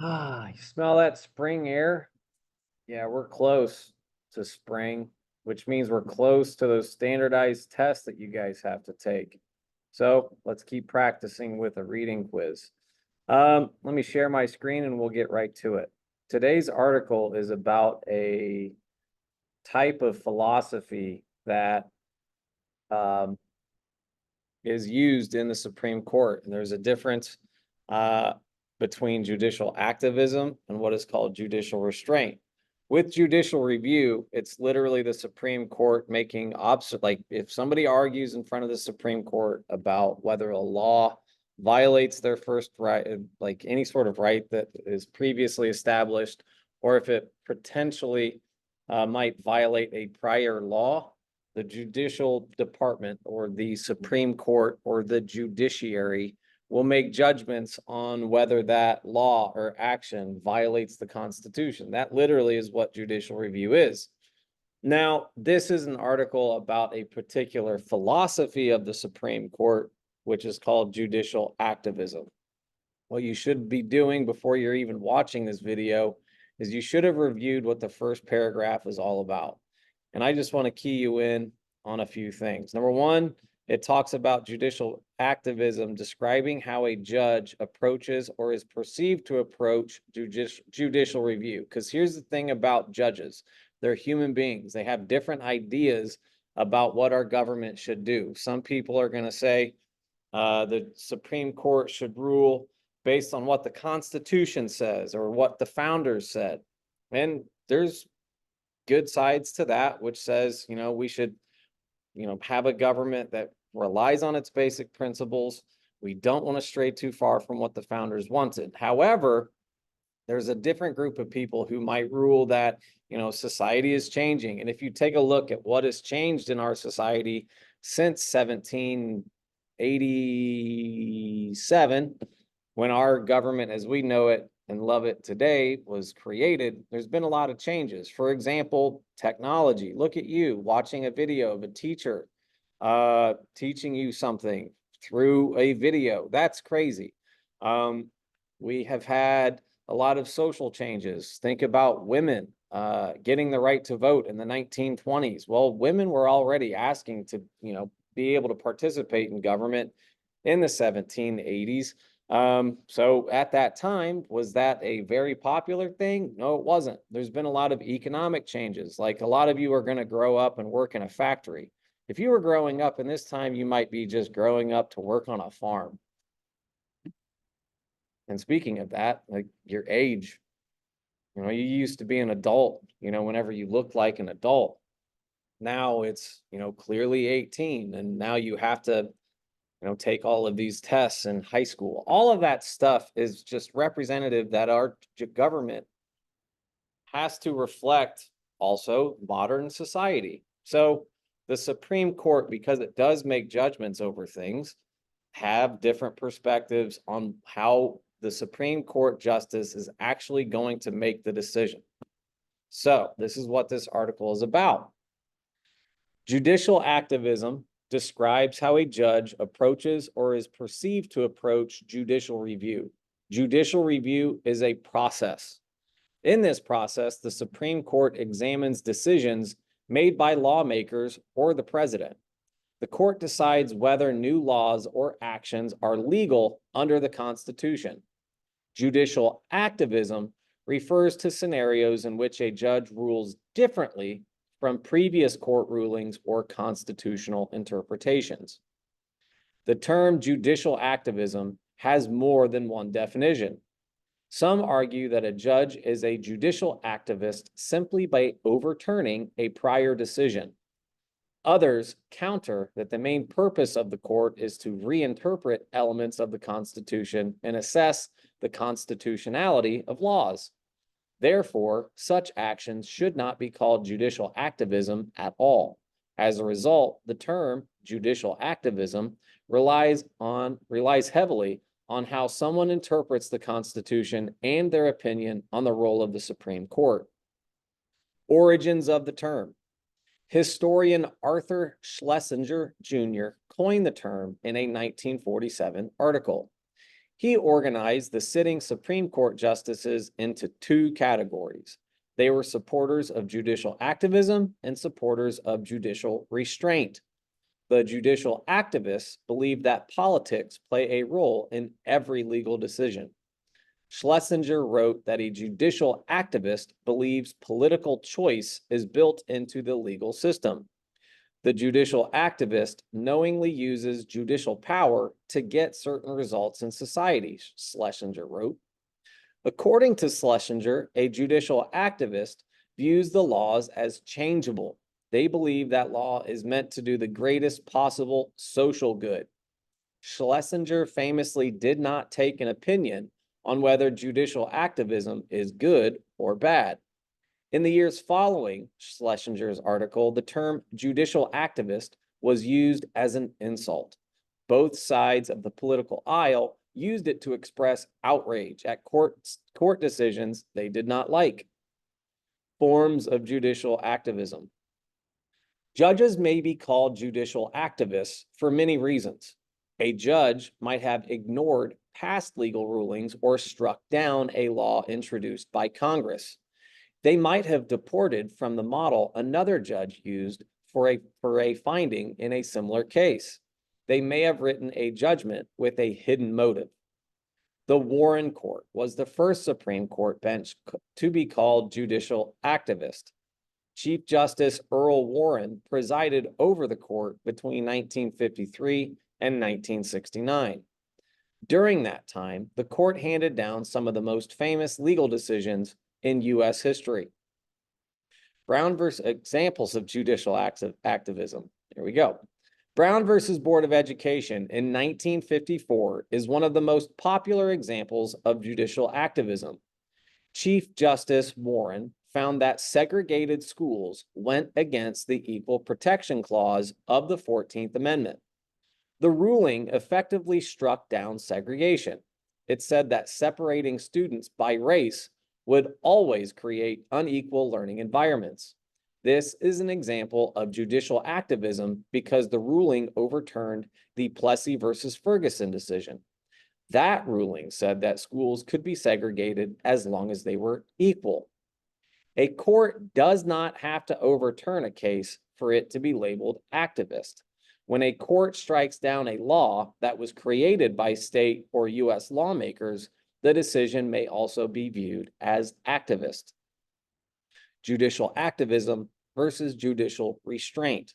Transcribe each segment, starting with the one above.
You smell that spring air? Yeah, we're close to spring, which means we're close to those standardized tests that you guys have to take. So let's keep practicing with a reading quiz. Let me share my screen and we'll get right to it. Today's article is about a type of philosophy that um, is used in the Supreme Court. And there's a difference between judicial activism and what is called judicial restraint. With judicial review, it's literally the Supreme Court making like if somebody argues in front of the Supreme Court about whether a law violates their first right, like any sort of right that is previously established, or if it potentially might violate a prior law, the judicial department or the Supreme Court or the judiciary will make judgments on whether that law or action violates the Constitution. That literally is what judicial review is. Now, this is an article about a particular philosophy of the Supreme Court, which is called judicial activism. What you should be doing before you're even watching this video is you should have reviewed what the first paragraph is all about. And I just want to key you in on a few things. Number one, it talks about judicial activism, describing how a judge approaches or is perceived to approach judicial review. Because here's the thing about judges. They're human beings. They have different ideas about what our government should do. Some people are going to say the Supreme Court should rule based on what the Constitution says or what the founders said. And there's good sides to that, which says, we should, have a government that relies on its basic principles. We don't want to stray too far from what the founders wanted. However, there's a different group of people who might rule that, society is changing. And if you take a look at what has changed in our society since 1787, when our government as we know it and love it today was created, there's been a lot of changes. For example, technology. Look at you watching a video of a teacher teaching you something through a video. That's crazy. We have had a lot of social changes. Think about women getting the right to vote in the 1920s. Well, women were already asking to, be able to participate in government in the 1780s. So at that time, was that a very popular thing? No, it wasn't. There's been a lot of economic changes. Like a lot of you are going to grow up and work in a factory. If you were growing up in this time, you might be just growing up to work on a farm. And speaking of that, like your age, you used to be an adult, whenever you looked like an adult. Now it's, clearly 18, and now you have to take all of these tests in high school. All of that stuff is just representative that our government has to reflect also modern society. So the Supreme Court, because it does make judgments over things, have different perspectives on how the Supreme Court justice is actually going to make the decision. So this is what this article is about. Judicial activism describes how a judge approaches or is perceived to approach judicial review. Judicial review is a process. In this process, the Supreme Court examines decisions made by lawmakers or the president. The court decides whether new laws or actions are legal under the Constitution. Judicial activism refers to scenarios in which a judge rules differently from previous court rulings or constitutional interpretations. The term judicial activism has more than one definition. Some argue that a judge is a judicial activist simply by overturning a prior decision. Others counter that the main purpose of the court is to reinterpret elements of the Constitution and assess the constitutionality of laws. Therefore, such actions should not be called judicial activism at all. As a result, the term judicial activism relies heavily on how someone interprets the Constitution and their opinion on the role of the Supreme Court. Origins of the term. Historian Arthur Schlesinger Jr. coined the term in a 1947 article. He organized the sitting Supreme Court justices into two categories. They were supporters of judicial activism and supporters of judicial restraint. The judicial activists believed that politics play a role in every legal decision. Schlesinger wrote that a judicial activist believes political choice is built into the legal system. The judicial activist knowingly uses judicial power to get certain results in society, Schlesinger wrote. According to Schlesinger, a judicial activist views the laws as changeable. They believe that law is meant to do the greatest possible social good. Schlesinger famously did not take an opinion on whether judicial activism is good or bad. In the years following Schlesinger's article, the term judicial activist was used as an insult. Both sides of the political aisle used it to express outrage at court decisions they did not like. Forms of judicial activism. Judges may be called judicial activists for many reasons. A judge might have ignored past legal rulings or struck down a law introduced by Congress. They might have deported from the model another judge used for a finding in a similar case. They may have written a judgment with a hidden motive. The Warren Court was the first Supreme Court bench to be called judicial activist. Chief Justice Earl Warren presided over the court between 1953 and 1969. During that time, the court handed down some of the most famous legal decisions in U.S. history. Brown versus examples of judicial activism. Here we go. Brown versus Board of Education in 1954 is one of the most popular examples of judicial activism. Chief Justice Warren found that segregated schools went against the Equal Protection Clause of the 14th Amendment. The ruling effectively struck down segregation. It said that separating students by race would always create unequal learning environments. This is an example of judicial activism because the ruling overturned the Plessy versus Ferguson decision. That ruling said that schools could be segregated as long as they were equal. A court does not have to overturn a case for it to be labeled activist. When a court strikes down a law that was created by state or U.S. lawmakers, the decision may also be viewed as activist. Judicial activism versus judicial restraint.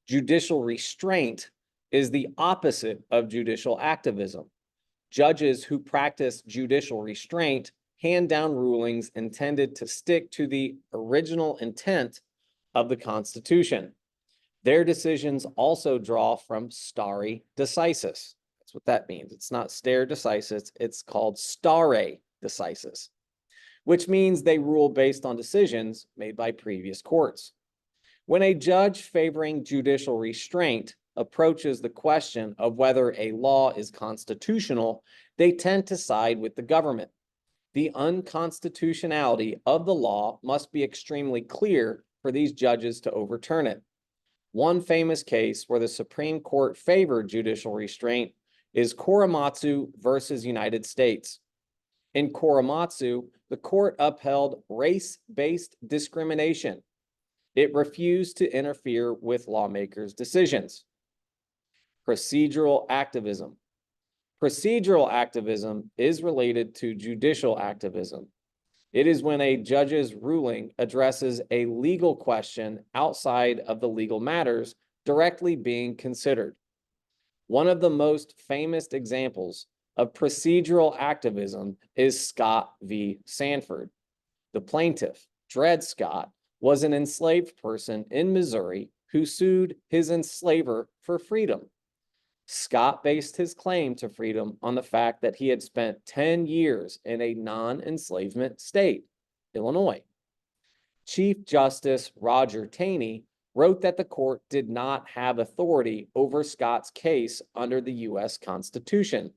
Judicial restraint is the opposite of judicial activism. Judges who practice judicial restraint hand down rulings intended to stick to the original intent of the Constitution. Their decisions also draw from stare decisis. That's what that means. It's not stare decisis, it's called stare decisis, which means they rule based on decisions made by previous courts. When a judge favoring judicial restraint approaches the question of whether a law is constitutional, they tend to side with the government. The unconstitutionality of the law must be extremely clear for these judges to overturn it. One famous case where the Supreme Court favored judicial restraint is Korematsu versus United States. In Korematsu, the court upheld race-based discrimination. It refused to interfere with lawmakers' decisions. Procedural activism. Procedural activism is related to judicial activism. It is when a judge's ruling addresses a legal question outside of the legal matters directly being considered. One of the most famous examples of procedural activism is Scott v. Sanford. The plaintiff, Dred Scott, was an enslaved person in Missouri who sued his enslaver for freedom. Scott based his claim to freedom on the fact that he had spent 10 years in a non-enslavement state, Illinois. Chief Justice Roger Taney wrote that the court did not have authority over Scott's case under the U.S. Constitution.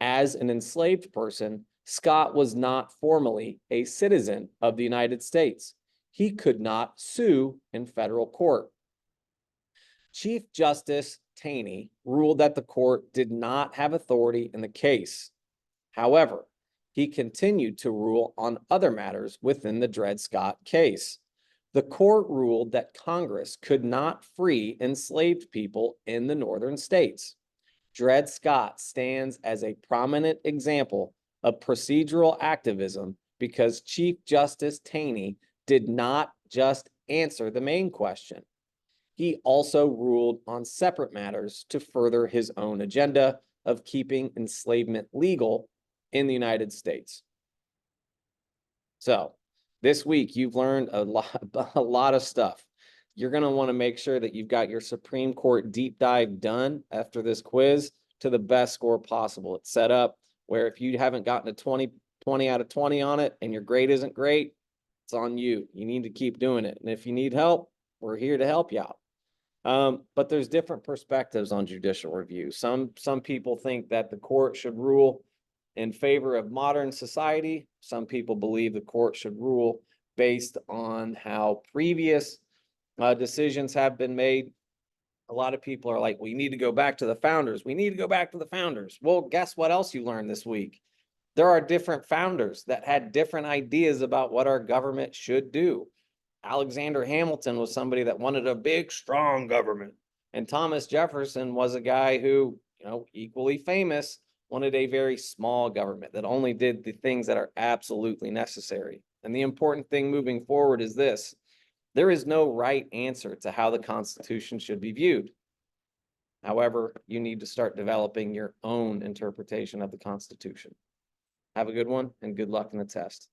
As an enslaved person, Scott was not formally a citizen of the United States. He could not sue in federal court. Chief Justice Taney ruled that the court did not have authority in the case. However, he continued to rule on other matters within the Dred Scott case. The court ruled that Congress could not free enslaved people in the northern states. Dred Scott stands as a prominent example of procedural activism because Chief Justice Taney did not just answer the main question. He also ruled on separate matters to further his own agenda of keeping enslavement legal in the United States. So this week you've learned a lot of stuff. You're going to want to make sure that you've got your Supreme Court deep dive done after this quiz to the best score possible. It's set up where if you haven't gotten a 20 out of 20 on it and your grade isn't great, it's on you. You need to keep doing it. And if you need help, we're here to help you out. But there's different perspectives on judicial review. Some people think that the court should rule in favor of modern society. Some people believe the court should rule based on how previous decisions have been made. A lot of people are like, we need to go back to the founders. We need to go back to the founders. Well, guess what else you learned this week? There are different founders that had different ideas about what our government should do. Alexander Hamilton was somebody that wanted a big, strong government. And Thomas Jefferson was a guy who, equally famous, wanted a very small government that only did the things that are absolutely necessary. And the important thing moving forward is this: there is no right answer to how the Constitution should be viewed. However, you need to start developing your own interpretation of the Constitution. Have a good one and good luck in the test.